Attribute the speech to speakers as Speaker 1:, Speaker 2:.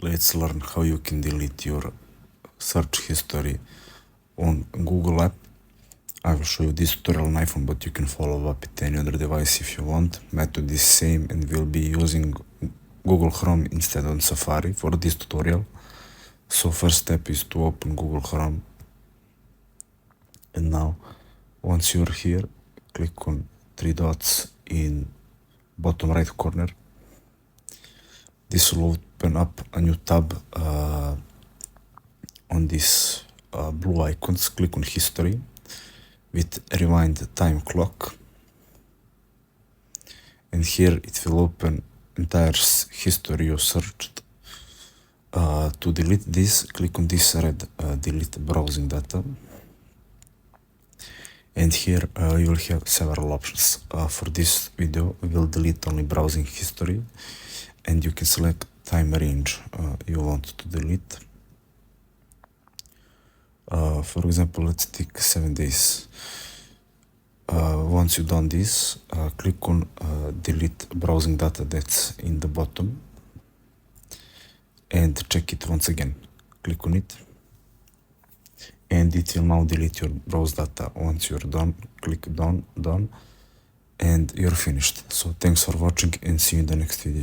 Speaker 1: let's learn how you can delete your search history on Google app. I will show you this tutorial on iPhone, but you can follow up with any other device if you want. Method is same, and we'll be using Google Chrome instead of Safari for this tutorial. So first step is to open Google Chrome, and now once you're here, click on three dots in bottom right corner. This will open up a new tab on this blue icons. Click on history with rewind time clock, and here it will open entire history you searched. To delete this, click on this red delete browsing data, and here you will have several options. For this video we will delete only browsing history, and you can select time range you want to delete. For example, let's take 7 days. Once you've done this, click on delete browsing data that's in the bottom, and check it once again. Click on it, and it will now delete your browse data. Once you're done, click done, and you're finished. So thanks for watching, and see you in the next video.